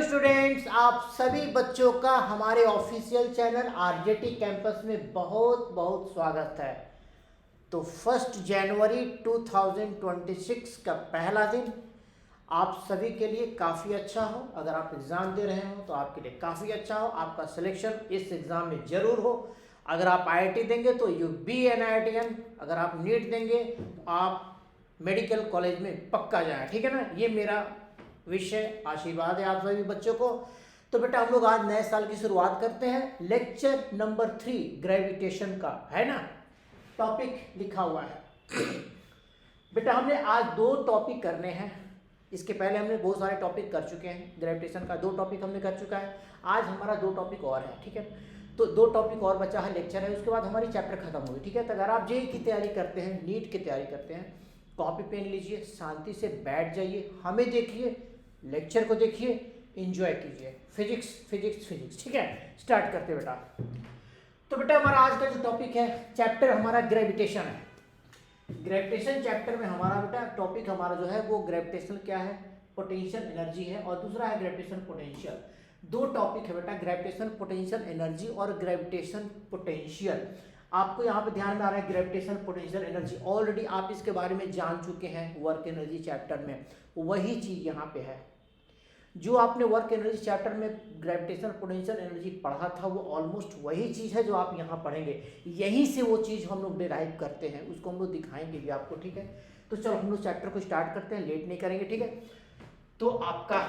Students, आप सभी बच्चों का हमारे ऑफिशियल चैनल आरजेटी कैंपस में बहुत बहुत स्वागत है। तो 1 जनवरी 2026 का पहला दिन आप सभी के लिए काफ़ी अच्छा हो। अगर आप एग्ज़ाम दे रहे हो तो आपके लिए काफ़ी अच्छा हो, आपका सिलेक्शन इस एग्ज़ाम में ज़रूर हो। अगर आप आईआईटी देंगे तो यू बी एन IITian, अगर आप नीट देंगे तो आप मेडिकल कॉलेज में पक्का जाए, ठीक है ना। ये मेरा विषय आशीर्वाद है आप सभी बच्चों को। तो बेटा हम लोग आज नए साल की शुरुआत करते हैं। लेक्चर नंबर 3 ग्रेविटेशन का है ना, टॉपिक लिखा हुआ है। बेटा हमने आज 2 टॉपिक करने हैं। इसके पहले हमने बहुत सारे टॉपिक कर चुके हैं। ग्रेविटेशन का 2 टॉपिक हमने कर चुका है। आज हमारा 2 टॉपिक और है, ठीक है। तो 2 टॉपिक और बचा है, लेक्चर है, उसके बाद हमारी चैप्टर खत्म होगी, ठीक है। तो अगर आप जेईई की तैयारी करते हैं, नीट की तैयारी करते हैं, कॉपी पेन लीजिए, शांति से बैठ जाइए, हमें देखिए, लेक्चर को देखिए, एंजॉय कीजिए। फिजिक्स फिजिक्स फिजिक्स, ठीक है। स्टार्ट करते बेटा। तो बेटा हमारा आज का जो टॉपिक है, चैप्टर हमारा ग्रेविटेशन है। ग्रेविटेशन चैप्टर में हमारा बेटा टॉपिक हमारा जो है वो ग्रेविटेशन क्या है, पोटेंशियल एनर्जी है, और दूसरा है ग्रेविटेशन पोटेंशियल। 2 टॉपिक है बेटा, ग्रेविटेशन पोटेंशियल एनर्जी और ग्रेविटेशन पोटेंशियल। आपको यहाँ पे ध्यान में आ रहा है ग्रेविटेशन पोटेंशियल एनर्जी, ऑलरेडी आप इसके बारे में जान चुके हैं वर्क एनर्जी चैप्टर में। वही चीज़ यहाँ पे है जो आपने वर्क एनर्जी चैप्टर में ग्रेविटेशन पोटेंशियल एनर्जी पढ़ा था, वो ऑलमोस्ट वही चीज़ है जो आप यहाँ पढ़ेंगे। यहीं से वो चीज़ हम लोग डिराइव करते हैं, उसको हम लोग दिखाएंगे भी आपको, ठीक है। तो चलो हम लोग चैप्टर को स्टार्ट करते हैं, लेट नहीं करेंगे, ठीक है। तो आपका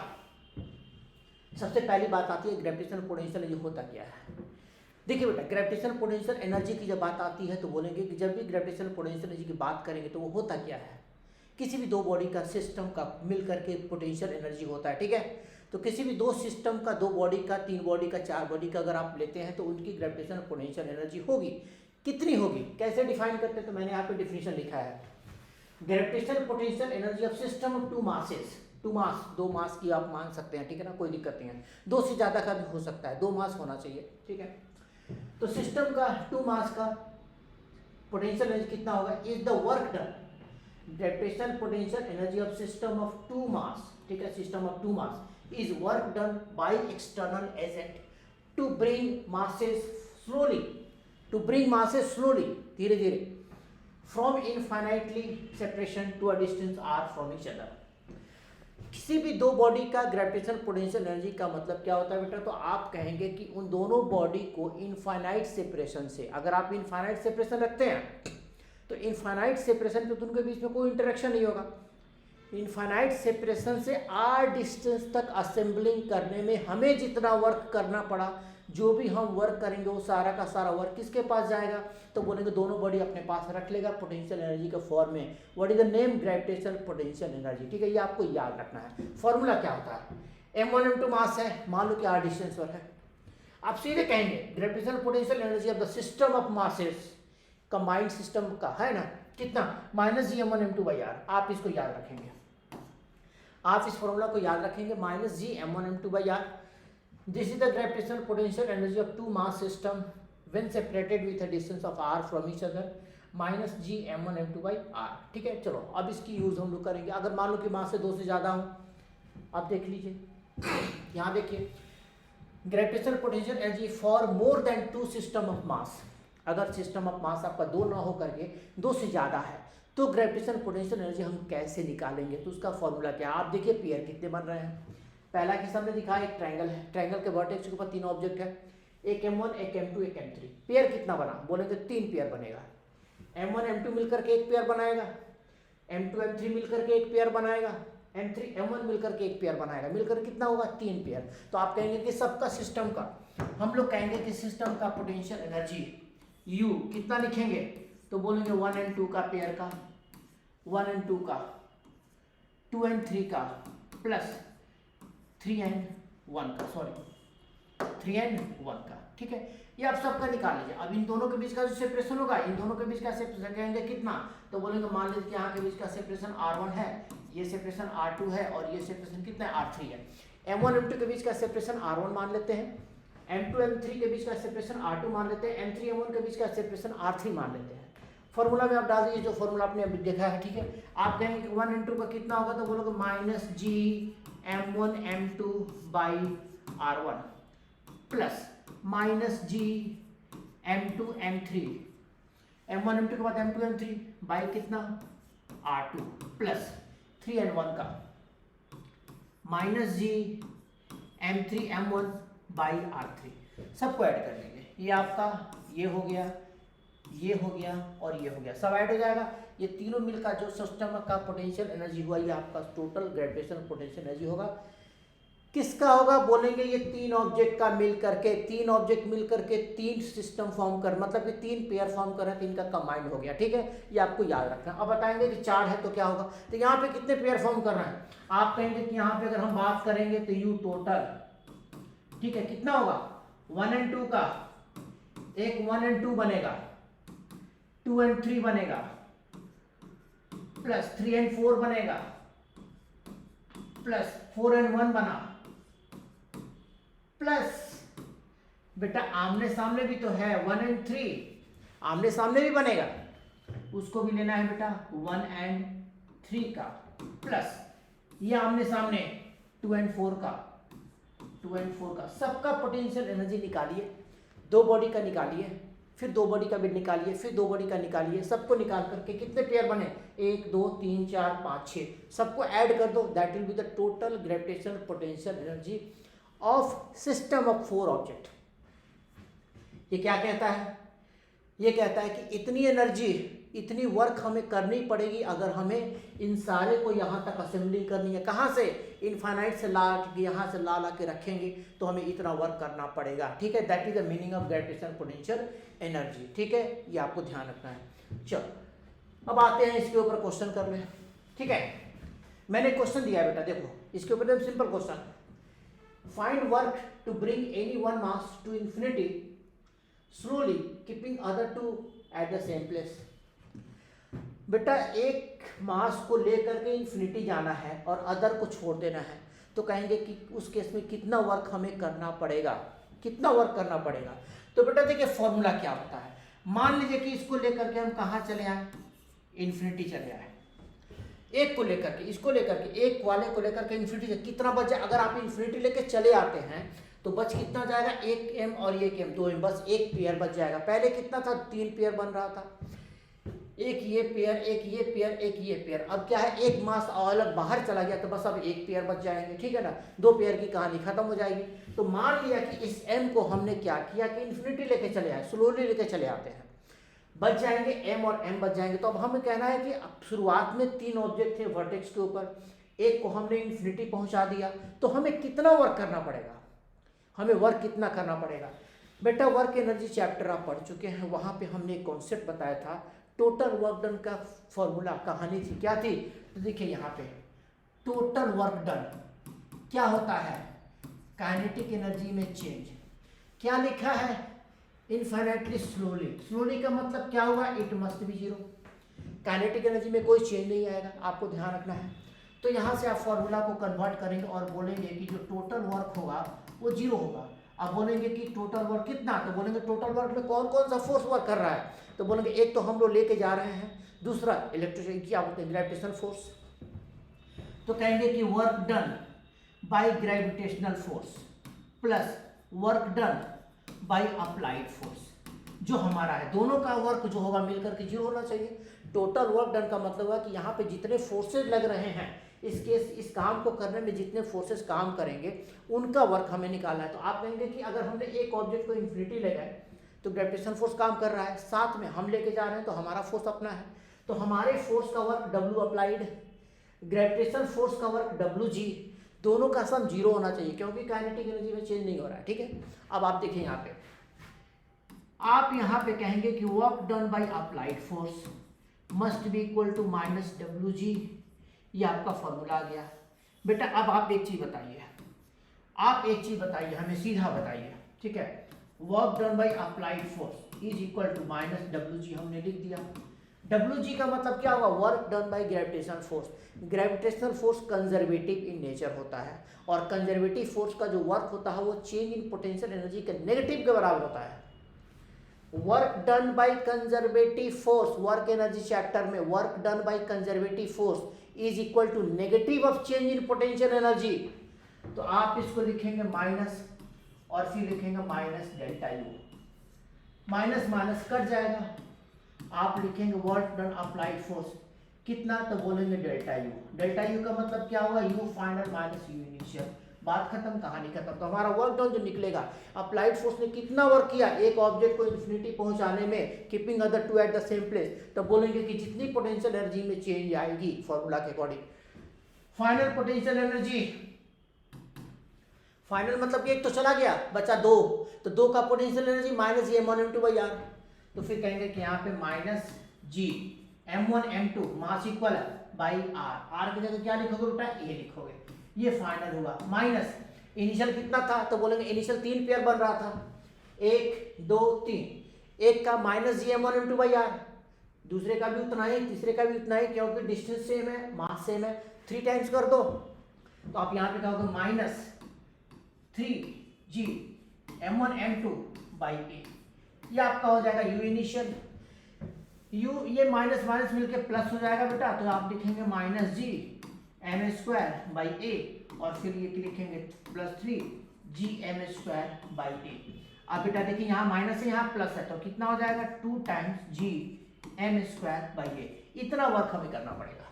सबसे पहली बात आती है ग्रेविटेशन पोटेंशियल एनर्जी होता क्या है। देखिए बेटा, ग्रेविटेशन पोटेंशियल एनर्जी की जब बात आती है तो बोलेंगे कि जब भी ग्रेविटेशन पोटेंशियल एनर्जी की बात करेंगे तो वो होता क्या है। किसी भी 2 बॉडी का सिस्टम का मिल करके पोटेंशियल एनर्जी होता है, ठीक है। तो किसी भी 2 सिस्टम का, 2 बॉडी का, 3 बॉडी का, 4 बॉडी का अगर आप लेते हैं तो उनकी ग्रेविटेशन पोटेंशियल एनर्जी होगी। कितनी होगी, कैसे डिफाइन करते हैं, तो मैंने यहाँ पे डिफिनेशन लिखा है। Gravitation potential energy of system of 2 masses, 2 मास, 2 मास की आप मान सकते हैं, ठीक है ना, कोई दिक्कत नहीं है। 2 से ज़्यादा का भी हो सकता है, 2 मास होना चाहिए, ठीक है। तो सिस्टम का 2 मास का पोटेंशियल एनर्जी कितना होगा, is the work done. Gravitation potential energy of system of 2 mass, ठीक है, system of 2 mass is work done by external agent to bring masses slowly, to bring masses slowly, धीरे धीरे, from infinitely separation to a distance r from each other. किसी भी 2 body का gravitation potential energy का मतलब क्या होता है बेटा, तो आप कहेंगे कि उन दोनों बॉडी को इनफाइनाइट सेपरेशन से, अगर आप इनफाइनाइट सेपरेशन रखते हैं तो इनफाइनाइट सेपरेशन पे तो उनके बीच में कोई इंटरेक्शन नहीं होगा। इनफाइनाइट सेपरेशन से आर डिस्टेंस तक असेंबलिंग करने में हमें जितना वर्क करना पड़ा, जो भी हम वर्क करेंगे वो सारा का सारा वर्क किसके पास जाएगा, तो बोलेंगे दोनों बॉडी अपने पास रख लेगा पोटेंशियल एनर्जी के फॉर्म में। What is the name, gravitation potential energy, ठीक है। ये आपको याद रखना है। फॉर्मूला क्या होता है, m1 m2 मास है, मान लो कि r डिस्टेंस पर है, आप सीधे कहेंगे gravitation potential energy of the system of masses, combined system का है ना, कितना, -g m1 m2 by r। आप इसको याद रखेंगे, आप इस फॉर्मूला को याद रखेंगे, -g m1 m2 by r। This is the gravitation potential energy of 2 mass system when separated with a distance of r from each other, -g m1 m2 by r, ठीक है। चलो अब इसकी यूज हम लोग करेंगे। अगर मान लो कि मास से 2 से ज़्यादा हो, अब देख लीजिए, यहाँ देखिए, gravitation potential energy for more than 2 system of mass, अगर सिस्टम ऑफ मास आपका 2 ना हो करके 2 से ज़्यादा है तो ग्रेविटेशन पोटेंशियल एनर्जी हम कैसे निकालेंगे, तो उसका फॉर्मूला क्या है। आप देखिए पेयर कितने बन रहे हैं। पहला किस हमने दिखा, एक ट्रायंगल है, ट्रायंगल के वर्टेक्स के ऊपर 3 ऑब्जेक्ट है, एक m1, एक m2, एक m3। पेयर कितना बना, बोलेंगे 3 पेयर बनेगा। m1 m2 मिलकर के एक पेयर बनाएगा, m2 m3 मिलकर के एक पेयर बनाएगा, m3 m1 मिलकर के एक पेयर बनाएगा, मिलकर कितना होगा, 3 पेयर। तो आप कहेंगे कि सबका सिस्टम का, हम लोग कहेंगे कि सिस्टम का पोटेंशियल एनर्जी U कितना लिखेंगे, तो बोलेंगे 1 and 2 का पेयर का, 1 and 2 का, 2 and 3 का, प्लस 3 and 1 का, सॉरी 3 and 1 का, ठीक है। ये आप सबका निकाल लीजिए। अब इन दोनों के बीच का जो सेपरेशन होगा, इन दोनों के बीच का सेपरेशन कहेंगे कितना, तो बोलेंगे मान लीजिए कि यहाँ के बीच का सेपरेशन R1 है, ये सेपरेशन R2 है, और ये सेपरेशन कितना है, R3 है। M1 M2 के बीच का सेपरेशन R1 मान लेते हैं, M2 M3 के बीच का सेपरेशन R2 मान लेते हैं, M3 M1 के बीच का सेपरेशन R3 मान लेते हैं। फॉर्मूला में आप डाल दीजिए जो फॉर्मूला आपने अभी देखा है, ठीक है। आप कहेंगे कि 1 × का कितना होगा, तो बोलोगे -GM1M2/R1 plus -GM2M3, M1 M2 के बाद M2 M3 बाई कितना R2 प्लस 3 and 1 का -GM3M1/R3, सबको ऐड कर लेंगे। ये आपका ये हो गया, ये हो गया और ये हो गया, सब ऐड हो जाएगा। ये तीनों मिलकर जो सिस्टम का पोटेंशियल एनर्जी हुआ, ये आपका टोटल ग्रेविटेशनल पोटेंशियल एनर्जी होगा। किसका होगा, बोलेंगे ये तीन ऑब्जेक्ट का मिल करके, तीन ऑब्जेक्ट मिल करके तीन सिस्टम फॉर्म कर, मतलब कि तीन पेयर फॉर्म कर रहे हैं, तीन का कंबाइंड हो गया, ठीक है। ये आपको याद रखना। अब बताएंगे कि 4 है तो क्या होगा, तो यहाँ पे कितने पेयर फॉर्म कर रहे हैं। आप कहेंगे कि यहाँ पे अगर हम बात करेंगे तो यू टोटल, ठीक है, कितना होगा 1 and 2 का, एक 1 and 2 बनेगा, 2 and 3 बनेगा, प्लस 3 and 4 बनेगा, प्लस 4 and 1 बना, प्लस बेटा आमने सामने भी तो है 1 and 3, आमने सामने भी बनेगा, उसको भी लेना है बेटा 1 and 3 का, प्लस ये आमने सामने 2 and 4 का, 2 and 4 का, सबका पोटेंशियल एनर्जी निकालिए, दो बॉडी का निकालिए, फिर दो बॉडी का भी निकालिए, फिर दो बॉडी का निकालिए, सबको निकाल करके कितने पेयर बने, 1 2 3 4 5 6, सबको ऐड कर दो, that will be the total gravitational potential energy of system of 4 object. ये क्या कहता है, ये कहता है कि इतनी एनर्जी, इतनी वर्क हमें करनी पड़ेगी अगर हमें इन सारे को यहाँ तक असेंबली करनी है। कहाँ से, इनफाइनाइट से ला के, यहाँ से ला के रखेंगे तो हमें इतना वर्क करना पड़ेगा, ठीक है। That is the meaning of gravitational potential energy, ठीक है, ये आपको ध्यान रखना है। चलो अब आते हैं इसके ऊपर क्वेश्चन कर लें, ठीक है। मैंने क्वेश्चन दिया है बेटा, देखो इसके ऊपर एकदम simple question, find work to bring any one mass to infinity slowly keeping other two at the same place. बेटा एक मास को लेकर के इन्फिनिटी जाना है और अदर को छोड़ देना है, तो कहेंगे कि उस केस में कितना वर्क हमें करना पड़ेगा, कितना वर्क करना पड़ेगा। तो बेटा देखिए फॉर्मूला क्या होता है, मान लीजिए कि इसको लेकर के हम कहाँ चले आए, इन्फिनिटी चले आए, एक को लेकर के, इसको लेकर के, एक वाले को लेकर के इन्फिनिटी, कितना बच जाए, अगर आप इन्फिनिटी लेके चले आते हैं तो बच कितना जाएगा, 1 m और 1 m, 2 m, बस एक पेयर बच जाएगा। पहले कितना था, 3 पेयर बन रहा था, एक ये पेयर, एक ये पेयर, एक ये पेयर। अब क्या है, एक मास अलग बाहर चला गया तो बस अब एक पेयर बच जाएंगे, ठीक है ना, 2 पेयर की कहानी खत्म हो जाएगी। तो मान लिया कि इस m को हमने क्या किया कि इन्फिनिटी लेके चले आए, स्लोली लेके चले आते हैं, बच जाएंगे m और m बच जाएंगे। तो अब हमें कहना है कि अब शुरुआत में 3 ऑब्जेक्ट थे वर्टेक्स के ऊपर, एक को हमने इन्फिनिटी पहुंचा दिया, तो हमें कितना वर्क करना पड़ेगा, हमें वर्क कितना करना पड़ेगा। बेटा वर्क एनर्जी चैप्टर आप पढ़ चुके हैं, वहाँ पे हमने एक कॉन्सेप्ट बताया था, टोटल वर्क डन का फॉर्मूला, कहानी थी, क्या थी, तो देखिए यहाँ पे टोटल वर्क डन क्या होता है, काइनेटिक एनर्जी में चेंज, क्या लिखा है, इनफाइनाइटली स्लोली। स्लोली का मतलब क्या हुआ, it must be zero, kinetic energy में कोई चेंज नहीं आएगा, आपको ध्यान रखना है। तो यहाँ से आप फॉर्मूला को कन्वर्ट करेंगे और बोलेंगे कि जो टोटल वर्क होगा वो जीरो होगा। अब बोलेंगे कि टोटल वर्क कितना, तो बोलेंगे टोटल वर्क में कौन कौन सा फोर्स वर्क कर रहा है, तो बोलेंगे एक तो हम लोग लेके जा रहे हैं, दूसरा इलेक्ट्रिसिटी क्या बोलते हैं, ग्रेविटेशनल फोर्स, तो कहेंगे कि work done by gravitational force plus work done by applied force, जो हमारा है, दोनों का वर्क जो होगा मिलकर के जीरो होना चाहिए। टोटल वर्क डन का मतलब है कि यहाँ पे जितने फोर्सेज लग रहे हैं, इस काम को करने में जितने फोर्सेस काम करेंगे उनका वर्क हमें निकालना है। तो आप कहेंगे कि अगर हमने एक ऑब्जेक्ट को इन्फिनिटी ले गए तो ग्रेविटेशन फोर्स काम कर रहा है, साथ में हम लेके जा रहे हैं तो हमारा फोर्स अपना है, तो हमारे फोर्स का work W applied, gravitation force का वर्क WG, दोनों का सम जीरो होना चाहिए क्योंकि काइनेटिक एनर्जी में चेंज नहीं हो रहा है, ठीक है। अब आप देखिए यहाँ पे, आप यहाँ पे कहेंगे कि work done by applied force must be equal to -WG, ये आपका फॉर्मूला आ गया। बेटा अब आप एक चीज बताइए, आप एक चीज बताइए, हमें सीधा बताइए, ठीक है, work done by applied force is equal to -WG, हमने लिख दिया। WG का मतलब क्या होगा, work done by gravitational force. Gravitational force conservative in nature होता है और कंजर्वेटिव फोर्स का जो वर्क होता है वो चेंज इन पोटेंशियल एनर्जी के नेगेटिव के बराबर होता है। Work done by conservative force, work energy chapter में work done by conservative force is equal to negative of change in potential energy. तो आप इसको लिखेंगे माइनस और फिर लिखेंगे minus delta U, minus minus cut जाएगा, आप लिखेंगे वर्क डन अप्लाइड फोर्स कितना, तो बोलेंगे डेल्टा यू। डेल्टा यू का मतलब क्या हुआ, you final minus you initial, बात खत्म, कहानी खत्म। तो हमारा वर्क डन जो निकलेगा, अप्लाइड फोर्स ने कितना वर्क किया एक ऑब्जेक्ट को इन्फिनिटी पहुंचाने में, keeping other two at the same place, तो बोलेंगे कि जितनी पोटेंशियल एनर्जी में चेंज आएगी फॉर्मूला के according, final potential energy, final मतलब कि एक तो चला गया बचा दो, तो दो का पोटेंशियल एनर्जी माइनस m1m2/r, तो फिर कहेंगे कि यहाँ पे minus G m1m2 mass equal by r की जगह क्या लिखोगे बेटा, ए लिखोगे, ये फाइनल हुआ। माइनस इनिशियल कितना था, तो बोलेंगे इनिशियल 3 पेयर बन रहा था, 1 2 3, एक का माइनस जी m1m2/r, दूसरे का भी उतना ही, तीसरे का भी उतना ही, क्योंकि डिस्टेंस सेम है, मास सेम है, 3 टाइम्स कर दो, तो आप यहाँ पे कहोगे माइनस 3g m1m2/a, ये आपका हो जाएगा u इनिशियल, u ये माइनस माइनस मिलके प्लस हो जाएगा बेटा, तो आप लिखेंगे माइनस जी m²/a और फिर ये लिखेंगे प्लस 3g m²/a। अब बेटा देखिए यहाँ माइनस है यहाँ प्लस है, तो कितना हो जाएगा 2 टाइम्स g m²/a। इतना वर्क हमें करना पड़ेगा,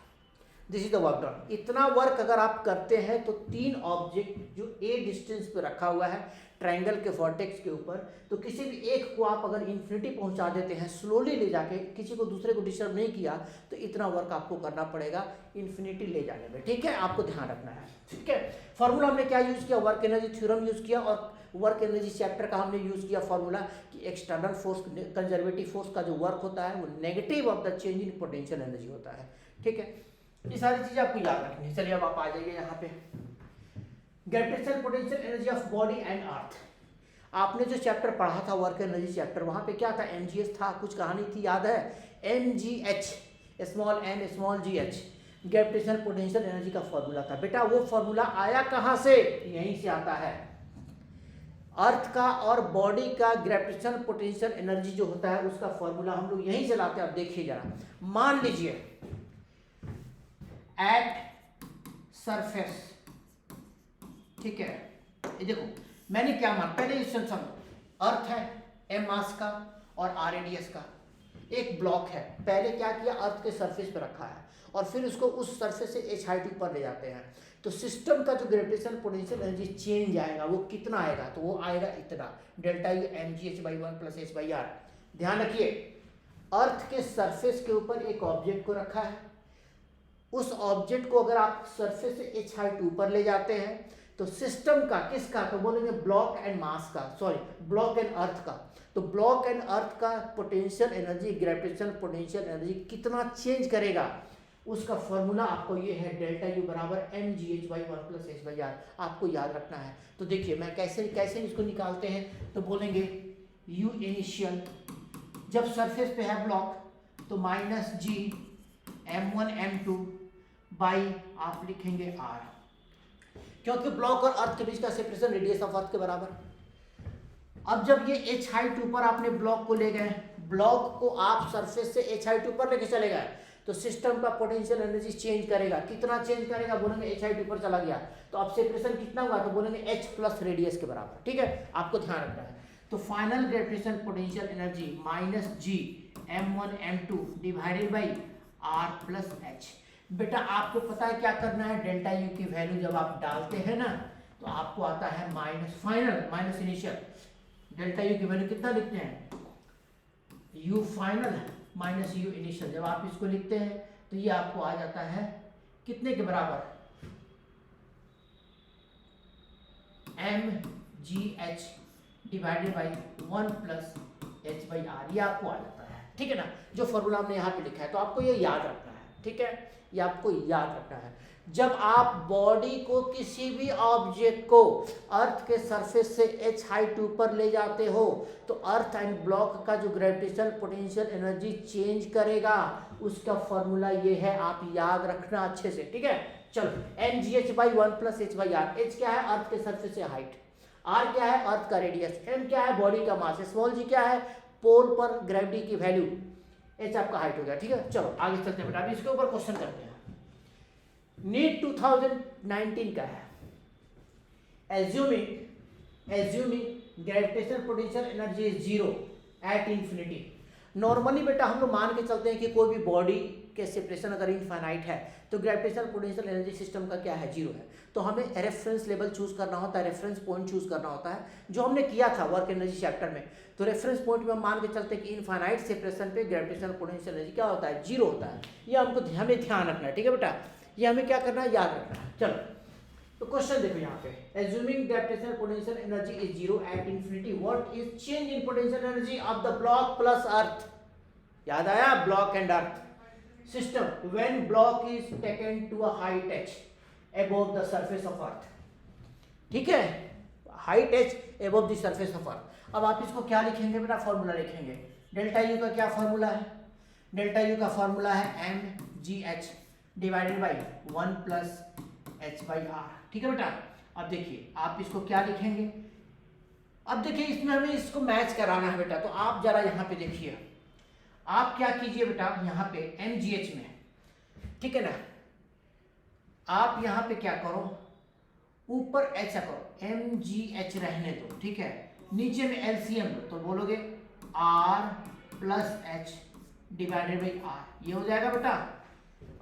this is the work done. इतना वर्क अगर आप करते हैं तो 3 ऑब्जेक्ट जो a डिस्टेंस पे रखा हुआ है ट्रायंगल के वर्टेक्स के ऊपर, तो किसी भी एक को आप अगर इन्फिनिटी पहुंचा देते हैं स्लोली ले जाके, किसी को दूसरे को डिस्टर्ब नहीं किया, तो इतना वर्क आपको करना पड़ेगा इन्फिनिटी ले जाने में, ठीक है, आपको ध्यान रखना है, ठीक है। फॉर्मूला हमने क्या यूज किया, वर्क एनर्जी थ्योरम यूज किया, और वर्क एनर्जी चैप्टर का हमने यूज किया फॉर्मूला कि एक्सटर्नल फोर्स, कंजर्वेटिव फोर्स का जो वर्क होता है वो negative of the change in potential energy होता है, ठीक है। ये सारी चीजें आपको याद रखनी है। चलिए अब आप आ जाइए यहाँ पे, gravitational potential energy of body and earth. आपने जो चैप्टर पढ़ा था वर्क एनर्जी चैप्टर, वहाँ पे क्या था, mgs था, कुछ कहानी थी याद है, mgh small m small gh gravitational potential energy का फॉर्मूला था बेटा। वो फॉर्मूला आया कहाँ से, यहीं से आता है। अर्थ का और बॉडी का ग्रेविटेशनल पोटेंशियल एनर्जी जो होता है उसका फॉर्मूला हम लोग यहीं से लाते हैं। आप देखिए जरा, मान लीजिए एट सरफेस, ठीक है, ये देखो मैंने क्या मान, पहले इस समझो, अर्थ है m मास का और r रेडियस का, एक ब्लॉक है, पहले क्या किया अर्थ के सरफेस पे रखा है और फिर उसको उस सरफेस से h हाइट ऊपर ले जाते हैं, तो सिस्टम का जो ग्रेविटेशनल पोटेंशियल एनर्जी चेंज आएगा वो कितना आएगा, तो वो आएगा इतना, डेल्टा यू mgh/1 + h/r। ध्यान रखिए, अर्थ के सरफेस के ऊपर एक ऑब्जेक्ट को रखा है, उस ऑब्जेक्ट को अगर आप सरफेस से h हाइट ऊपर ले जाते हैं तो सिस्टम का, किसका, तो बोलेंगे ब्लॉक एंड मास का, सॉरी ब्लॉक एंड अर्थ का, तो ब्लॉक एंड अर्थ का potential energy, gravitational potential energy कितना चेंज करेगा, उसका फॉर्मूला आपको ये है, डेल्टा यू बराबर mgh/1 + h/r, आपको याद रखना है। तो देखिए मैं कैसे इसको निकालते हैं, तो बोलेंगे u इनिशियल, जब सरफेस पे है ब्लॉक तो माइनस जी m1m2 बाई आप लिखेंगे r, क्योंकि ब्लॉक और अर्थ के बीच का सेपरेशन रेडियस ऑफ अर्थ के बराबर। अब जब ये h हाइट ऊपर आपने ब्लॉक को ले गए, ब्लॉक को आप सरफेस से h हाइट ऊपर लेके चले गए, तो सिस्टम का पोटेंशियल एनर्जी चेंज करेगा, कितना चेंज करेगा, बोलेंगे h हाइट ऊपर चला गया, तो अब सेपरेशन कितना हुआ, तो बोलेंगे h प्लस रेडियस के बराबर, ठीक है, आपको ध्यान रखना है। तो final gravitational potential energy minus G m1m2 divided by r plus h। बेटा आपको पता है क्या करना है, डेल्टा यू की वैल्यू जब आप डालते हैं ना तो आपको आता है minus final minus initial, delta U की वैल्यू कितना लिखते हैं, you final minus you initial, जब आप इसको लिखते हैं तो ये आपको आ जाता है कितने के बराबर, mgh डिवाइडेड बाई 1 + h/r, ये आपको आ जाता है, ठीक है ना, जो फॉर्मूला हमने यहाँ पे लिखा है। तो आपको ये याद रखना है, ठीक है, ये आपको याद रखना है। जब आप बॉडी को, किसी भी ऑब्जेक्ट को अर्थ के सरफेस से h हाइट ऊपर ले जाते हो तो अर्थ एंड ब्लॉक का जो ग्रेविटेशनल पोटेंशियल एनर्जी चेंज करेगा, उसका फॉर्मूला ये है, आप याद रखना अच्छे से, ठीक है। चलो mgh/1 + h/r, h क्या है, अर्थ के सरफेस से हाइट, r क्या है, अर्थ का रेडियस, m क्या है, बॉडी का मास, स्मॉल g क्या है, पोल पर ग्रेविटी की वैल्यू h आपका हाइट हो गया, ठीक है। चलो आगे चलते हैं बेटा, अभी इसके ऊपर क्वेश्चन करते हैं। नीट 2019 का है, assuming gravitational potential energy is zero at infinity. Normally बेटा हम लोग मान के चलते हैं कि कोई भी बॉडी के सेपरेशन अगर इनफाइनाइट है तो ग्रेविटेशनल पोटेंशियल एनर्जी सिस्टम का क्या है, जीरो है। तो हमें रेफरेंस लेवल चूज करना होता है, रेफरेंस पॉइंट चूज करना होता है, जो हमने किया था वर्क एनर्जी चैप्टर में। तो रेफरेंस पॉइंट में हम मान के चलते हैं कि इनफाइनाइट सेपरेशन पे ग्रेविटेशनल पोटेंशियल एनर्जी क्या होता है, जीरो होता है। ये हमें ध्यान रखना है, ठीक है बेटा, ये हमें क्या करना है, याद रखना है। चलो तो क्वेश्चन देखो यहाँ पे, assuming gravitational potential energy is zero at infinity, what is change in potential energy of the block plus earth. याद आया, block and earth system when block is taken to a height h above the surface of earth, ठीक है, height h above the surface of earth। अब आप इसको क्या लिखेंगे बेटा, फॉर्मूला लिखेंगे। डेल्टा यू का क्या फॉर्मूला है, डेल्टा यू का फॉर्मूला है mgh divided by 1 plus h by r, ठीक है बेटा। अब देखिए आप इसको क्या लिखेंगे, अब देखिए इसमें हमें इसको मैच कराना है बेटा। तो आप जरा यहाँ पे देखिए, आप क्या कीजिए बेटा, यहाँ पे mgh में, ठीक है ना, आप यहाँ पे क्या करो, ऊपर h करो, mgh रहने दो, ठीक है, नीचे में एलसीएम लो, तो बोलोगे r plus h divided by r, ये हो जाएगा बेटा।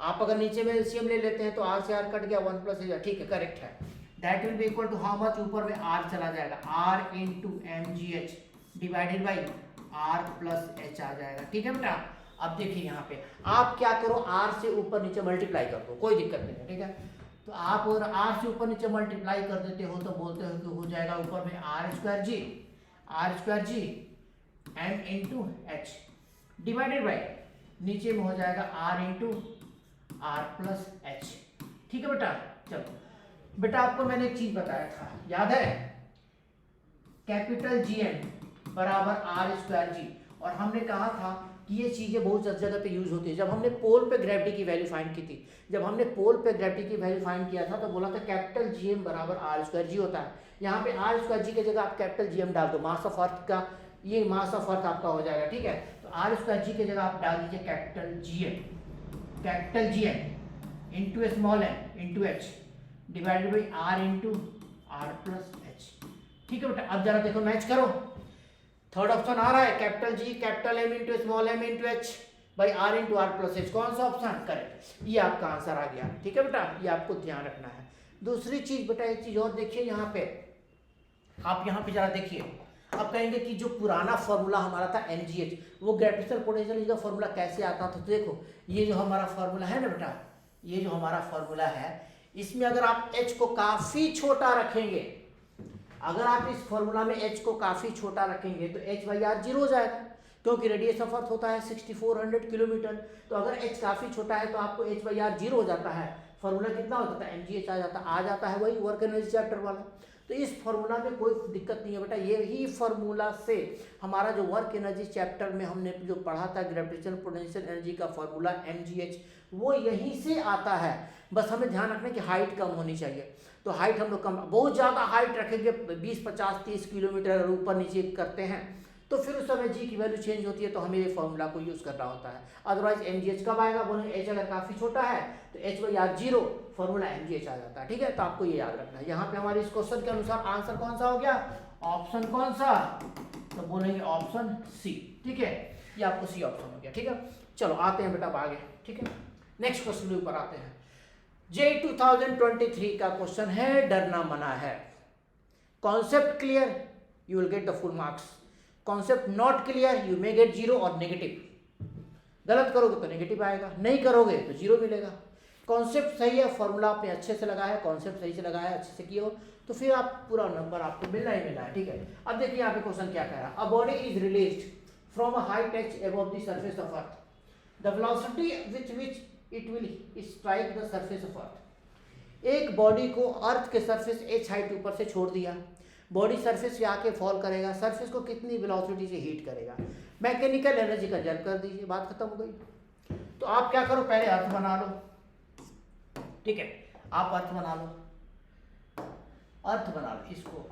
आप अगर नीचे में एलसीएम ले लेते हैं तो r से r कट गया, 1 प्लस h, ठीक है, करेक्ट है। That will be equal to how much, ऊपर में r चला जाएगा, r into mgh divided by r plus h आ जाएगा, ठीक है बेटा। अब देखिए यहाँ पे आप क्या करो, r से ऊपर नीचे मल्टीप्लाई कर दो, कोई दिक्कत नहीं है, ठीक है। तो आप अगर r से ऊपर नीचे मल्टीप्लाई कर देते हो तो बोलते हो कि हो जाएगा ऊपर में r square G m into h divided by नीचे में हो जाएगा r into r plus h, ठीक है बेटा। चलो बेटा आपको मैंने एक चीज बताया था, याद है, कैपिटल GM बराबर r स्क्वायर जी, और हमने कहा था कि ये चीज़ें बहुत जगह पे यूज होती है। जब हमने पोल पे ग्रेविटी की वैल्यू फाइंड की थी, जब हमने पोल पे ग्रेविटी की वैल्यू फाइंड किया था तो बोला था कैपिटल GM बराबर r स्क्वायर जी होता है। यहाँ पे r स्क्वायर जी की जगह आप कैपिटल GM डाल दो, मास ऑफ अर्थ का, ये मास ऑफ अर्थ आपका हो जाएगा, ठीक है। तो r स्क्वायर जी की जगह आप डाल दीजिए capital GM into small m into h divided by r into r plus h, ठीक है बेटा। अब जरा देखो मैच करो, थर्ड ऑप्शन आ रहा है, capital G capital M into small m into h by r into r plus h, कौन सा ऑप्शन करेक्ट, ये आपका आंसर आ गया, ठीक है बेटा, ये आपको ध्यान रखना है। दूसरी चीज बेटा, एक चीज और देखिए यहाँ पे, आप यहाँ पे जरा देखिए, अब कहेंगे कि जो पुराना फॉर्मूला हमारा था mgh, वो ग्रेविटेशनल पोटेंशियल का फॉर्मूला कैसे आता था। तो देखो ये जो हमारा फॉर्मूला है ना बेटा, ये जो हमारा फॉर्मूला है, इसमें अगर आप h को काफी छोटा रखेंगे, अगर आप इस फॉर्मूला में h को काफी छोटा रखेंगे तो h बाई आर जीरो हो जाएगा, क्योंकि रेडियस ऑफ अर्थ होता है 6400 किलोमीटर। तो अगर h काफी छोटा है तो आपको h बाई आर जीरो हो जाता है, फॉर्मूला कितना हो जाता है, mgh आ जाता है वही वर्क एनर्जी चैप्टर वाला। तो इस फॉर्मूला में कोई दिक्कत नहीं है बेटा, यही फॉर्मूला से हमारा जो वर्क एनर्जी चैप्टर में हमने जो पढ़ा था ग्रेविटेशनल पोटेंशियल एनर्जी का फॉर्मूला mgh, वो यहीं से आता है। बस हमें ध्यान रखना है कि हाइट कम होनी चाहिए। तो हाइट हम लोग कम, बहुत ज़्यादा हाइट रखेंगे, 20, 50, 30 किलोमीटर ऊपर नीचे करते हैं तो फिर उस समय जी की वैल्यू चेंज होती है, तो हमें ये फॉर्मूला को यूज़ करना होता है। अदरवाइज mgh कब आएगा, बोलेंगे h अगर काफ़ी छोटा है तो h by r zero, formula mgh आ जाता है, ठीक है। तो आपको ये याद रखना है। यहाँ पे हमारे इस क्वेश्चन के अनुसार आंसर कौन सा हो गया, ऑप्शन कौन सा, तो बोलेंगे ऑप्शन सी, ठीक है, ये आपको सी ऑप्शन हो गया, ठीक है। चलो आते हैं बेटा आगे, ठीक है, नेक्स्ट क्वेश्चन के ऊपर आते हैं। JEE 2023 का क्वेश्चन है, डरना मना है। Concept clear, you will get the full marks, concept not clear you may get zero और नेगेटिव। गलत करोगे तो नेगेटिव आएगा, नहीं करोगे तो जीरो मिलेगा। कॉन्सेप्ट सही है, फॉर्मूला आपने अच्छे से लगाया है, कॉन्सेप्ट सही से लगाया है, अच्छे से किए हो तो फिर आप पूरा नंबर आपको मिलना ही मिलना है, ठीक है। अब देखिए यहाँ पे क्वेश्चन क्या कह रहा है, a body is released from a height h above the surface of earth, the velocity with which it will strike the surface of earth। एक बॉडी को अर्थ के सरफेस h हाइट ऊपर से छोड़ दिया, बॉडी सरफेस पे आके फॉल करेगा, सरफेस को कितनी वेलोसिटी से हीट करेगा, मैकेनिकल एनर्जी कंजर्व कर दीजिए, बात खत्म हो गई। तो आप क्या करो, पहले अर्थ बना लो, ठीक है, आप अर्थ बना लो, अर्थ बना लो इसको।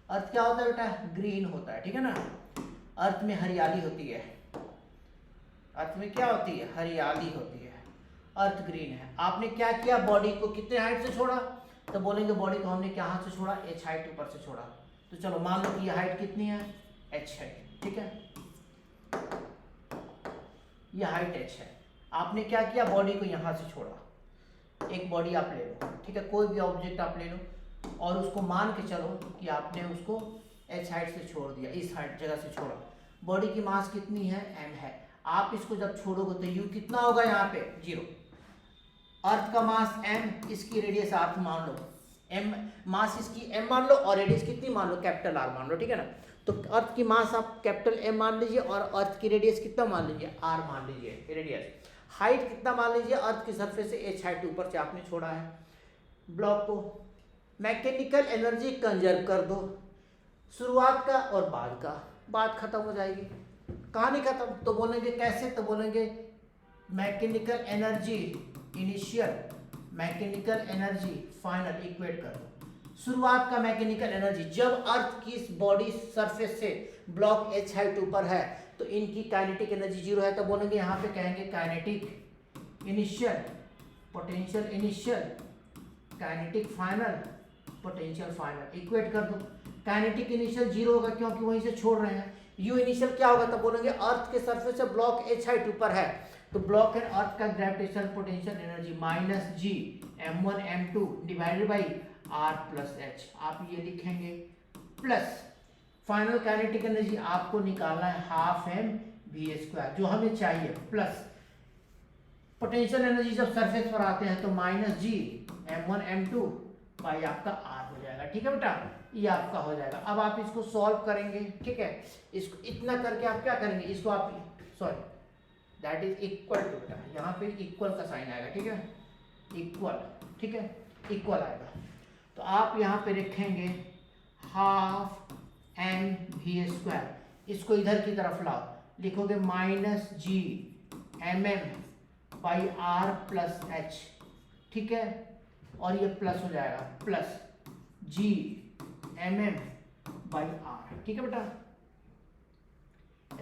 अर्थ क्या होता है बेटा, ग्रीन होता है, ठीक है ना। अर्थ में हरियाली होती है, अर्थ में क्या होती है, हरियाली होती है, अर्थ ग्रीन है। आपने क्या किया, बॉडी को कितने हाइट से छोड़ा, तो बोलेंगे बॉडी को हमने कहाँ से छोड़ा, h हाइट ऊपर से छोड़ा। तो चलो मान लो कि ये हाइट कितनी है, h है, ठीक है, ये हाइट h है। आपने क्या किया, बॉडी को यहाँ से छोड़ा, एक बॉडी आप ले लो, ठीक है, कोई भी ऑब्जेक्ट आप ले लो और उसको मान के चलो कि आपने उसको h हाइट से छोड़ दिया, इस हाइट जगह से छोड़ा। बॉडी की मास कितनी है, m है। आप इसको जब छोड़ोगे तो u कितना होगा, यहाँ पे 0। अर्थ का मास m, इसकी रेडियस आप मान लो m, मास इसकी m मान लो और रेडियस कितनी मान लो, कैपिटल R मान लो, ठीक है ना। तो अर्थ की मास आप कैपिटल M मान लीजिए और अर्थ की रेडियस कितना मान लीजिए, R मान लीजिए रेडियस। हाइट कितना मान लीजिए, अर्थ की सरफेस से h हाइट ऊपर से आपने छोड़ा है। ब्लॉक को मैकेनिकल एनर्जी कंजर्व कर दो, शुरुआत का और बाद का, बात खत्म हो जाएगी, कहानी खत्म। तो बोलेंगे कैसे, तो बोलेंगे mechanical energy initial, mechanical energy final, equate कर दो। शुरुआत का मैकेनिकल एनर्जी, जब अर्थ की इस बॉडी सरफेस से ब्लॉक h हाइट ऊपर है तो इनकी काइनेटिक एनर्जी 0 है, तो बोलेंगे यहाँ पे कहेंगे kinetic initial, potential initial, kinetic final, potential final, equate कर दो। काइनेटिक इनिशियल 0 होगा क्योंकि वहीं से छोड़ रहे हैं। यू इनिशियल क्या होगा, तो बोलेंगे अर्थ के सरफेस से ब्लॉक h हाइट ऊपर है तो ब्लॉक एंड अर्थ का gravitational potential energy minus g m1 m2 divided by r plus h, आप ये लिखेंगे प्लस फाइनल काइनेटिक एनर्जी आपको निकालना है हाफ m v स्क्वायर जो हमें चाहिए, प्लस पोटेंशियल एनर्जी जब सरफेस पर आते हैं तो minus g m1 m2 by आपका r हो जाएगा, ठीक है बेटा, ये आपका हो जाएगा। अब आप इसको सॉल्व करेंगे, ठीक है, इसको इतना करके आप क्या करेंगे, इसको आप sorry that is equal to, बेटा यहाँ पे इक्वल का साइन आएगा, ठीक है, इक्वल, ठीक है, इक्वल आएगा। तो आप यहाँ पे रखेंगे हाफ m v स्क्वायर, इसको इधर की तरफ लाओ, लिखोगे minus g mm by r plus h, ठीक है, और ये प्लस हो जाएगा plus g mm by r, ठीक है बेटा।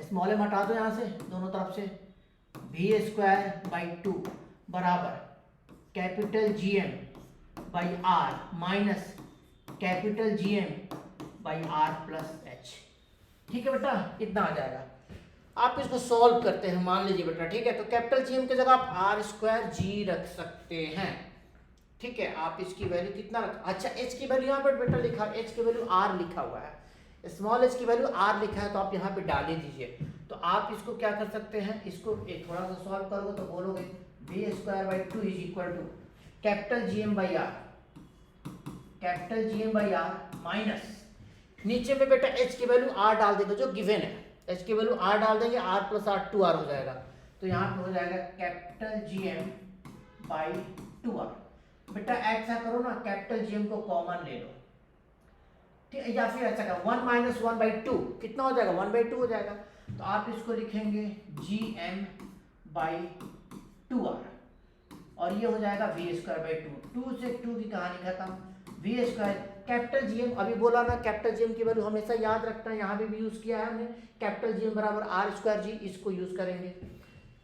स्मॉल m हटा दो यहाँ से दोनों तरफ से, v स्क्वायर बाई 2 बराबर capital gm by r minus capital gm by r plus h, ठीक है बेटा, इतना आ जाएगा। आप इसको सॉल्व करते हैं, मान लीजिए बेटा, ठीक है, तो कैपिटल gm की जगह आप r स्क्वायर g रख सकते हैं, ठीक है। आप इसकी वैल्यू कितना रख, अच्छा h की वैल्यू यहाँ पर बेटा लिखा, h की वैल्यू r लिखा हुआ है, स्मॉल h की वैल्यू r लिखा है तो आप यहाँ पे डाल ही दीजिए। तो आप इसको क्या कर सकते हैं, इसको थोड़ा सा सॉल्व करोगे तो बोलोगे v square by 2 is equal to capital gm by r, capital gm by r minus नीचे में बेटा h की वैल्यू r डाल देंगे जो गिवन है, h की वैल्यू r डाल देंगे, r प्लस r 2r हो जाएगा, तो यहाँ पे हो जाएगा कैपिटल gm बाई 2r। बेटा ऐसा करो ना, कैपिटल gm को कॉमन ले लो, ठीक है, या फिर ऐसा करो 1 माइनस 1 बाई 2 कितना हो जाएगा, 1 बाई 2 हो जाएगा। तो आप इसको लिखेंगे gm बाई 2r और ये हो जाएगा v स्क्वायर बाई 2, 2 से 2 की कहानी खत्म, v स्क्वायर कैपिटल gm, अभी बोला ना कैपिटल gm की वैल्यू हमेशा याद रखना है, यहाँ पे भी यूज किया है हमने, कैपिटल gm बराबर r स्क्वायर g, इसको यूज करेंगे।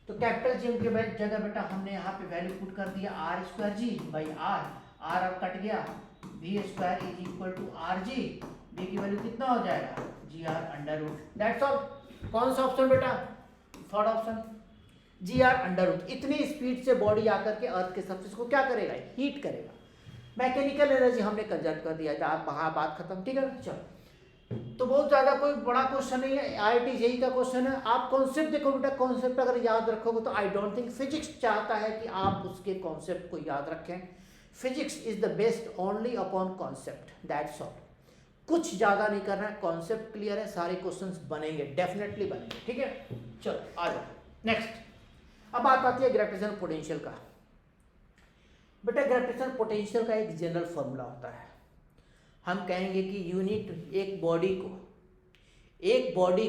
तो कैपिटल gm के जगह बेटा हमने यहाँ पे वैल्यू पुट कर दिया r square g by r, r अब कट गया, v square is equal to r g, v की वैल्यू कितना हो जाएगा G r under root, that's all. कौन सा ऑप्शन बेटा, third option, G r under root. इतनी स्पीड से बॉडी आकर के अर्थ के सरफेस को क्या करेगा, हीट करेगा। मैकेनिकल एनर्जी हमने कंजर्व कर दिया था, आप वहाँ बात खत्म, ठीक है। चलो, तो बहुत ज़्यादा कोई बड़ा क्वेश्चन नहीं है, IIT JEE का क्वेश्चन है। आप कॉन्सेप्ट देखो बेटा, कॉन्सेप्ट अगर याद रखोगे तो आई डोंट थिंक फिजिक्स चाहता है कि आप उसके कॉन्सेप्ट को याद रखें। Physics is the based only upon concept, that's all. कुछ ज़्यादा नहीं करना है, कॉन्सेप्ट क्लियर है, सारे क्वेश्चंस बनेंगे, डेफिनेटली बनेंगे, ठीक है। चलो आ जाओ नेक्स्ट। अब बात आती है ग्रेविटेशनल पोटेंशियल का। बेटा ग्रेविटेशनल पोटेंशियल का एक जनरल फॉर्मूला होता है, हम कहेंगे कि यूनिट एक बॉडी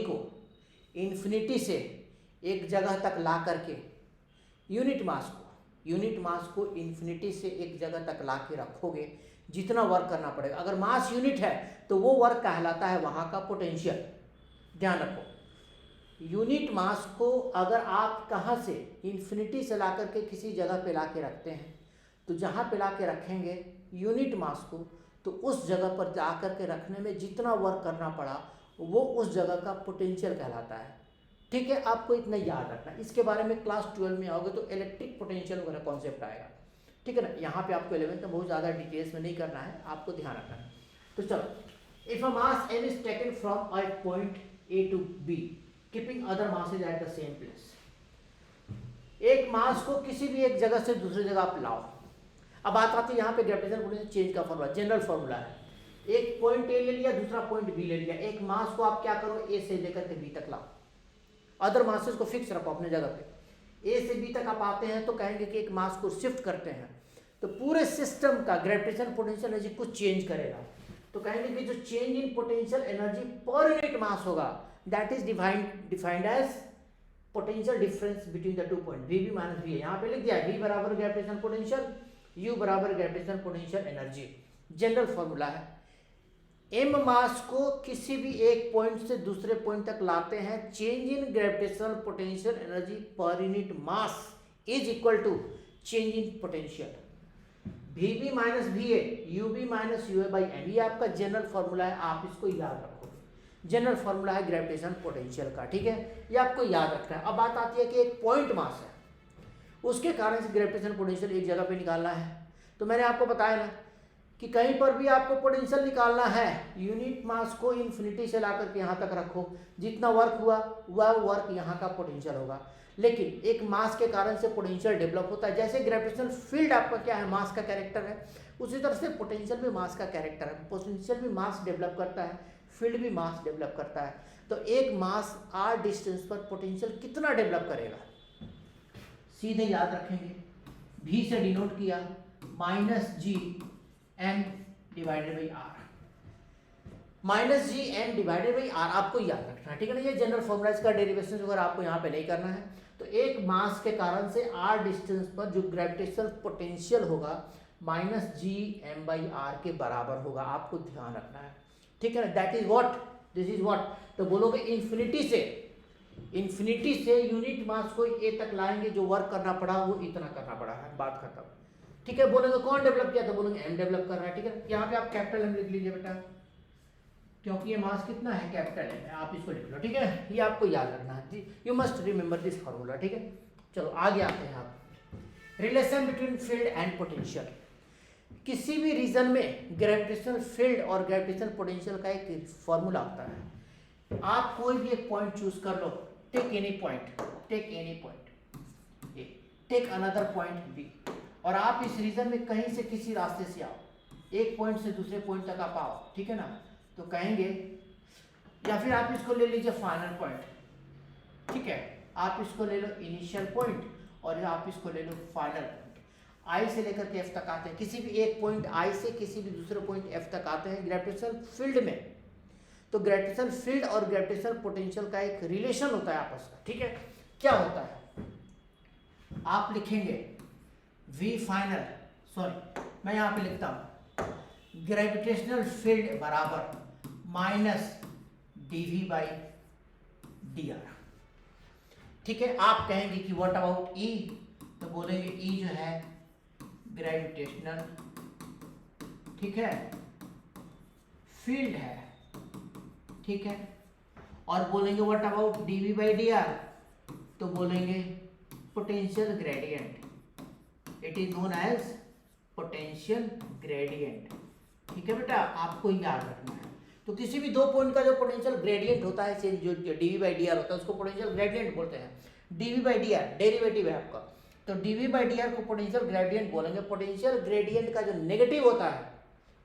को इन्फिनिटी से एक जगह तक ला करके यूनिट मास को इन्फिनिटी से एक जगह तक ला के रखोगे, जितना वर्क करना पड़ेगा। अगर मास यूनिट है तो वो वर्क कहलाता है वहाँ का पोटेंशियल, ध्यान रखो। यूनिट मास को अगर आप कहाँ से इन्फिनिटी से ला करके किसी जगह पे ला के रखते हैं, तो जहाँ पे ला के रखेंगे यूनिट मास को, तो उस जगह पर जा कर के रखने में जितना वर्क करना पड़ा वो उस जगह का पोटेंशियल कहलाता है। ठीक है, आपको इतना याद रखना। इसके बारे में क्लास 12 में आओगे तो इलेक्ट्रिक पोटेंशियल वगैरह कॉन्सेप्ट आएगा। ठीक है ना, यहाँ पे आपको 11th में बहुत ज़्यादा डिटेल्स में नहीं करना है, आपको ध्यान रखना है। तो चलो, if a mass m is taken from a point A to B keeping other masses eight the same place. एक मास को किसी भी एक जगह से दूसरी जगह आप लाओ। अब बात आती है यहाँ पे ग्रेविटेशनल पोटेंशियल चेंज का फॉर्मूला, जनरल फॉर्मूला है। एक पॉइंट A ले लिया, दूसरा पॉइंट B ले लिया। एक मास को आप क्या करो, A से लेकर के B तक लाओ, अदर मासेज को फिक्स रखो अपने जगह पे। A से B तक आप आते हैं तो कहेंगे कि एक मास को शिफ्ट करते हैं, तो पूरे सिस्टम का ग्रेविटेशनल पोटेंशियल एनर्जी कुछ चेंज करेगा। तो कहेंगे कि जो change in potential energy per unit mass होगा, that is defined as potential difference between the two point VB minus VA। यहाँ पे लिख दिया V बराबर ग्रेविटेशनल पोटेंशियल, U बराबर gravitational potential energy. General formula है। m मास को किसी भी एक पॉइंट से दूसरे पॉइंट तक लाते हैं, change in gravitational potential energy per unit mass is equal to change in potential VB minus VA UB minus UA by M। ये आपका जनरल फॉर्मूला है, आप इसको याद रखो। जनरल फॉर्मूला है ग्रेविटेशन पोटेंशियल का। ठीक है, ये आपको याद रखना है। अब बात आती है कि एक पॉइंट मास है, उसके कारण से ग्रेविटेशन पोटेंशियल एक जगह पे निकालना है। तो मैंने आपको बताया ना कि कहीं पर भी आपको पोटेंशियल निकालना है, यूनिट मास को इन्फिनिटी से ला करके यहाँ तक रखो, जितना वर्क हुआ वह वर्क यहाँ का पोटेंशियल होगा। लेकिन एक मास के कारण से पोटेंशियल डेवलप होता है। जैसे ग्रेविटेशनल फील्ड आपका क्या है, मास का कैरेक्टर है, उसी तरह से पोटेंशियल भी मास का कैरेक्टर है। पोटेंशियल भी मास डेवलप करता है, फील्ड भी मास डेवलप करता है। तो एक मास r डिस्टेंस पर पोटेंशियल कितना डेवलप करेगा, सीधे याद रखेंगे, v से डिनोट किया minus G M divided by r, minus G M divided by r आपको याद रखना है। ठीक है ना, ये जनरल फॉर्मूला, इसका डेरिवेशन वगैरह आपको यहाँ पे नहीं करना है। तो एक मास के कारण से r डिस्टेंस पर जो ग्रेविटेशनल पोटेंशियल होगा minus G M by r के बराबर होगा, आपको ध्यान रखना है। ठीक है ना, that is what, this is what. तो बोलोगे इन्फिनिटी से यूनिट मास को A तक लाएंगे, जो वर्क करना पड़ा वो इतना करना पड़ा है, बात खत्म। ठीक है, बोलेंगे कौन डेवलप किया, तो बोलेंगे M डेवलप कर रहा है। ठीक है, यहाँ पे आप कैपिटल M लिख लीजिए बेटा, क्योंकि ये मास कितना है, कैपिटल M, आप इसको लिख लो। ठीक है, ये आपको याद रखना है, you must remember this formula. ठीक है, चलो आगे आते हैं आप। Relation between field and potential. किसी भी रीजन में ग्रेविटेशनल फील्ड और ग्रेविटेशनल पोटेंशियल का एक फॉर्मूला होता है। आप कोई भी एक पॉइंट चूज कर लो, take any point, take another point B, और आप इस रीजन में कहीं से किसी रास्ते से आओ, एक पॉइंट से दूसरे पॉइंट तक आप आओ। ठीक है ना, तो कहेंगे, या फिर आप इसको ले लीजिए फाइनल पॉइंट। ठीक है, आप इसको ले लो इनिशियल पॉइंट, और आप इसको ले लो फाइनल पॉइंट। I से लेकर के F तक आते हैं, किसी भी एक पॉइंट I से किसी भी दूसरे पॉइंट F तक आते हैं ग्रेविटेशनल फील्ड में। तो ग्रेविटेशनल फील्ड और ग्रेविटेशनल पोटेंशियल का एक रिलेशन होता है आपस में। ठीक है, क्या होता है, आप लिखेंगे V फाइनल, सॉरी मैं यहाँ पे लिखता हूँ ग्रेविटेशनल फील्ड बराबर माइनस dV बाई dr। ठीक है, आप कहेंगे कि व्हाट अबाउट E, तो बोलेंगे E जो है ग्रेविटेशनल, ठीक है, फील्ड है। ठीक है, और बोलेंगे what about dV by dr, तो बोलेंगे potential gradient, it is known as potential gradient. ठीक है बेटा, आपको याद रखना है। तो किसी भी दो पॉइंट का जो पोटेंशियल ग्रेडियंट होता है, जो dV बाई dr होता है, उसको पोटेंशियल ग्रेडियंट बोलते हैं। dV बाई dr डेरिवेटिव है आपका, तो dV बाई dr को पोटेंशियल ग्रेडियंट बोलेंगे। पोटेंशियल ग्रेडियंट का जो नेगेटिव होता है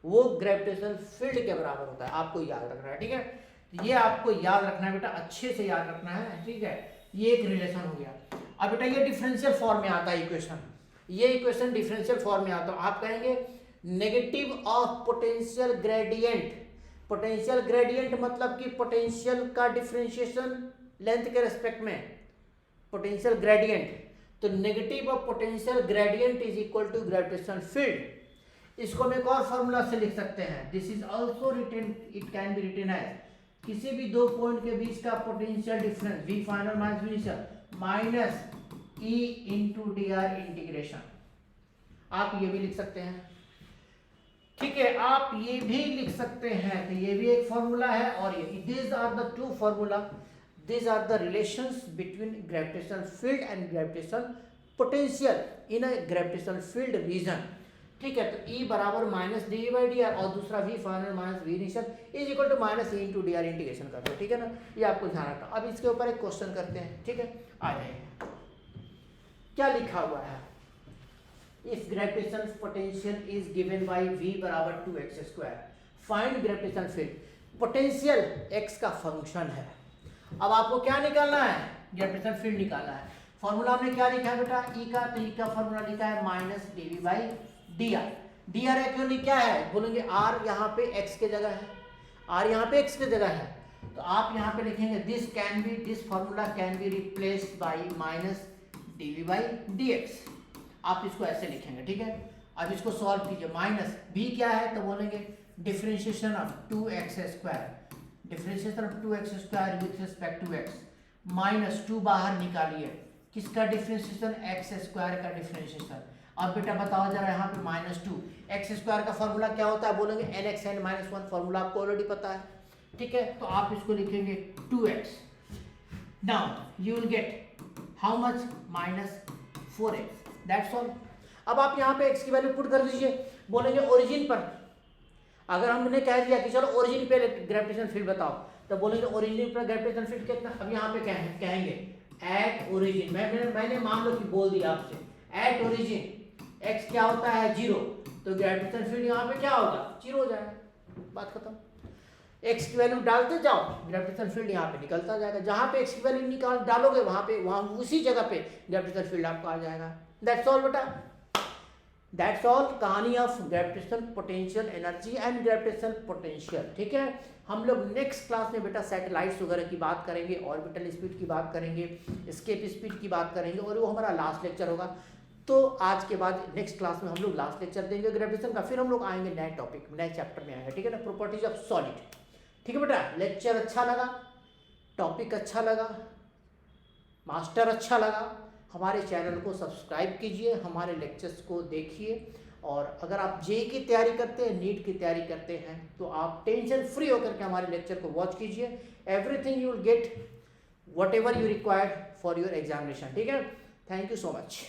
वो ग्रेविटेशनल फील्ड के बराबर होता है, आपको याद रखना है। ठीक है, ये आपको याद रखना है बेटा, अच्छे से याद रखना है। ठीक है, ये एक रिलेशन हो गया। अब बेटा ये डिफरेंशियल फॉर्म में आता है इक्वेशन, ये इक्वेशन डिफरेंशियल फॉर्म में आता है। आप कहेंगे negative of potential gradient. Potential gradient मतलब कि पोटेंशियल का डिफरेंशिएशन लेंथ के रेस्पेक्ट में, पोटेंशियल ग्रेडियंट। तो negative of potential gradient is equal to gravitational field. इसको हम एक और फॉर्मूला से लिख सकते हैं, this is also written, it can be written as किसी भी दो पॉइंट के बीच का potential difference V final minus V initial minus E into d r integration. आप ये भी लिख सकते हैं, ठीक है, आप ये भी लिख सकते हैं। तो ये भी एक फॉर्मूला है और ये this are the two formula, this are the relations between gravitational field and gravitational potential in a gravitational field region. ठीक है, तो E बराबर minus d by d r और दूसरा V final minus V initial is equal to minus E into d r integration करते हैं। ठीक है ना, ये आपको ध्यान रखना। अब इसके ऊपर एक क्वेश्चन करते हैं, ठीक है, आ जाइए। क्या लिखा हुआ है, if gravitational potential is given by V बराबर 2x square, find gravitational field. Potential x का फंक्शन है। अब आपको क्या निकालना है, ग्रेविटेशनल फील्ड निकालना है। फॉर्मूला हमने क्या लिखा है बेटा, E का, तो E का फॉर्मूला लिखा है minus dV by d are. D R actually क्या है, बोलेंगे R यहाँ पे x के जगह है, R यहाँ पे x के जगह है, तो आप यहाँ पे लिखेंगे this formula can be replaced by minus dV by dx। आप इसको ऐसे लिखेंगे, ठीक है। अब इसको सॉल्व कीजिए, माइनस b क्या है, तो बोलेंगे differentiation of 2x square, differentiation of 2x square with respect to x, minus 2 बाहर निकालिए, किसका डिफरेंशिएशन, x स्क्वायर का डिफरेंशिएशन। अब बेटा बताओ जरा, यहाँ पे माइनस 2, एक्स स्क्वायर का फॉर्मूला क्या होता है, बोलेंगे nx n माइनस 1, फॉर्मूला आपको ऑलरेडी पता है, ठीक है। तो आप इसको लिखेंगे 2x, now you will get how much, minus 4x, that's all. अब आप यहाँ पे x की वैल्यू पुट कर दीजिए, बोलेंगे ओरिजिन पर, अगर हमने कह दिया कि चलो ओरिजिन पे ग्रेविटेशनल फील्ड बताओ, तो बोलेंगे ओरिजिन पर ग्रेविटेशनल फील्ड कितना। अब यहाँ पे कहेंगे एट ओरिजिन, मैंने मान लो कि बोल दिया आपसे, एट ओरिजिन x क्या होता है 0, तो ग्रेविटेशनल फील्ड यहाँ पे क्या होगा, 0 हो जाएगा, बात खत्म। x की वैल्यू डालते जाओ, ग्रेविटेशनल फील्ड यहाँ पे निकलता जाएगा, जहाँ पे x की वैल्यू निकाल डालोगे वहाँ उसी जगह पे ग्रेविटेशनल फील्ड आपको आ जाएगा। दैट्स ऑल बेटा, दैट्स ऑल कहानी of gravitational potential energy and gravitational potential. ठीक है, हम लोग नेक्स्ट क्लास में बेटा सैटेलाइट्स वगैरह की बात करेंगे, ऑर्बिटल स्पीड की बात करेंगे, स्केप स्पीड की बात करेंगे, और वो हमारा लास्ट लेक्चर होगा। तो आज के बाद नेक्स्ट क्लास में हम लोग लास्ट लेक्चर देंगे ग्रेविटेशन का, फिर हम लोग आएंगे नए टॉपिक, नए चैप्टर में आएंगे, ठीक है ना, प्रॉपर्टीज ऑफ सॉलिड। ठीक है बेटा, लेक्चर अच्छा लगा, टॉपिक अच्छा लगा, मास्टर अच्छा लगा, हमारे चैनल को सब्सक्राइब कीजिए, हमारे लेक्चर्स को देखिए, और अगर आप जेईई की तैयारी करते हैं, नीट की तैयारी करते हैं, तो आप टेंशन फ्री होकर के हमारे लेक्चर को वॉच कीजिए। Everything you will get what ever you required for your examination. ठीक है, थैंक यू सो मच।